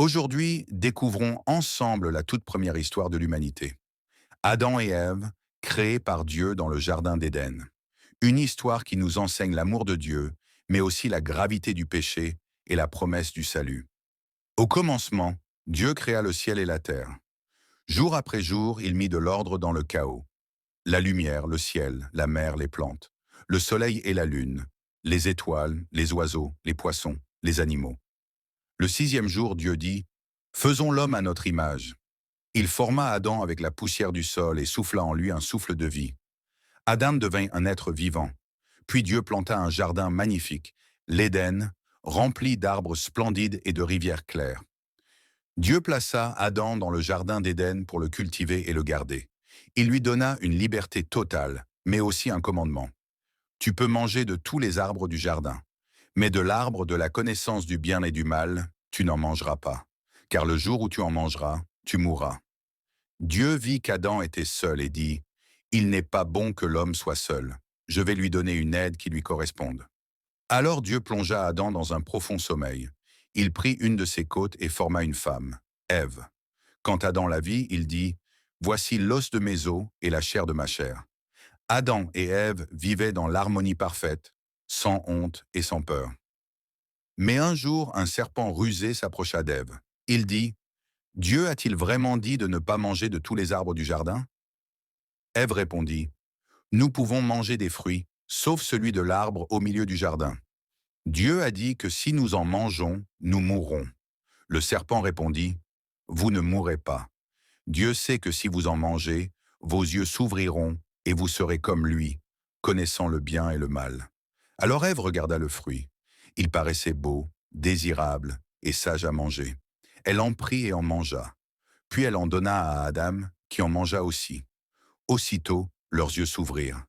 Aujourd'hui, découvrons ensemble la toute première histoire de l'humanité. Adam et Ève, créés par Dieu dans le Jardin d'Éden. Une histoire qui nous enseigne l'amour de Dieu, mais aussi la gravité du péché et la promesse du salut. Au commencement, Dieu créa le ciel et la terre. Jour après jour, il mit de l'ordre dans le chaos. La lumière, le ciel, la mer, les plantes, le soleil et la lune, les étoiles, les oiseaux, les poissons, les animaux. Le sixième jour, Dieu dit, « Faisons l'homme à notre image. » Il forma Adam avec la poussière du sol et souffla en lui un souffle de vie. Adam devint un être vivant. Puis Dieu planta un jardin magnifique, l'Éden, rempli d'arbres splendides et de rivières claires. Dieu plaça Adam dans le jardin d'Éden pour le cultiver et le garder. Il lui donna une liberté totale, mais aussi un commandement. Tu peux manger de tous les arbres du jardin, mais de l'arbre de la connaissance du bien et du mal, tu n'en mangeras pas, car le jour où tu en mangeras, tu mourras. Dieu vit qu'Adam était seul et dit, « Il n'est pas bon que l'homme soit seul. Je vais lui donner une aide qui lui corresponde. » Alors Dieu plongea Adam dans un profond sommeil. Il prit une de ses côtes et forma une femme, Ève. Quand Adam la vit, il dit, « Voici l'os de mes os et la chair de ma chair. » Adam et Ève vivaient dans l'harmonie parfaite, sans honte et sans peur. Mais un jour, un serpent rusé s'approcha d'Ève. Il dit, « Dieu a-t-il vraiment dit de ne pas manger de tous les arbres du jardin ?» Ève répondit, « Nous pouvons manger des fruits, sauf celui de l'arbre au milieu du jardin. Dieu a dit que si nous en mangeons, nous mourrons. » Le serpent répondit, « Vous ne mourrez pas. Dieu sait que si vous en mangez, vos yeux s'ouvriront et vous serez comme lui, connaissant le bien et le mal. » Alors Ève regarda le fruit. Il paraissait beau, désirable et sage à manger. Elle en prit et en mangea. Puis elle en donna à Adam, qui en mangea aussi. Aussitôt, leurs yeux s'ouvrirent.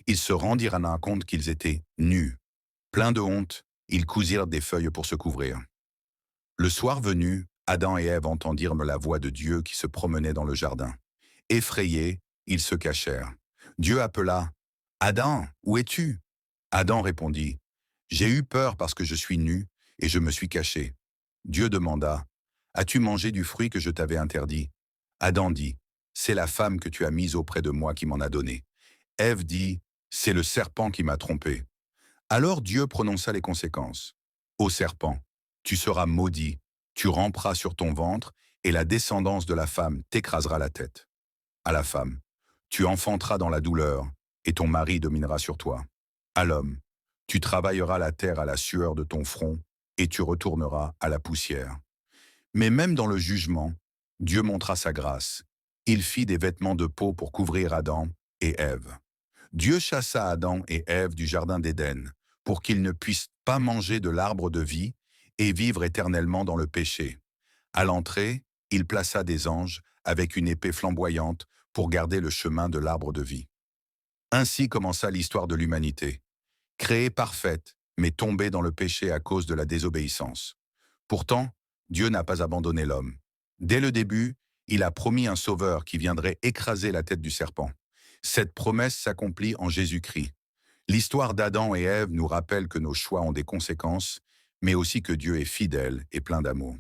Ils se rendirent compte qu'ils étaient nus. Pleins de honte, ils cousirent des feuilles pour se couvrir. Le soir venu, Adam et Ève entendirent la voix de Dieu qui se promenait dans le jardin. Effrayés, ils se cachèrent. Dieu appela, « Adam, où es-tu » Adam répondit, « J'ai eu peur parce que je suis nu et je me suis caché. » Dieu demanda, « As-tu mangé du fruit que je t'avais interdit ?» Adam dit, « C'est la femme que tu as mise auprès de moi qui m'en a donné. » Ève dit, « C'est le serpent qui m'a trompé. » Alors Dieu prononça les conséquences. « Ô serpent, tu seras maudit, tu ramperas sur ton ventre, et la descendance de la femme t'écrasera la tête. À la femme, tu enfanteras dans la douleur, et ton mari dominera sur toi. À l'homme, tu travailleras la terre à la sueur de ton front, et tu retourneras à la poussière. » Mais même dans le jugement, Dieu montra sa grâce. Il fit des vêtements de peau pour couvrir Adam et Ève. Dieu chassa Adam et Ève du jardin d'Éden, pour qu'ils ne puissent pas manger de l'arbre de vie et vivre éternellement dans le péché. À l'entrée, il plaça des anges avec une épée flamboyante pour garder le chemin de l'arbre de vie. Ainsi commença l'histoire de l'humanité, créée parfaite, mais tombée dans le péché à cause de la désobéissance. Pourtant, Dieu n'a pas abandonné l'homme. Dès le début, il a promis un sauveur qui viendrait écraser la tête du serpent. Cette promesse s'accomplit en Jésus-Christ. L'histoire d'Adam et Ève nous rappelle que nos choix ont des conséquences, mais aussi que Dieu est fidèle et plein d'amour.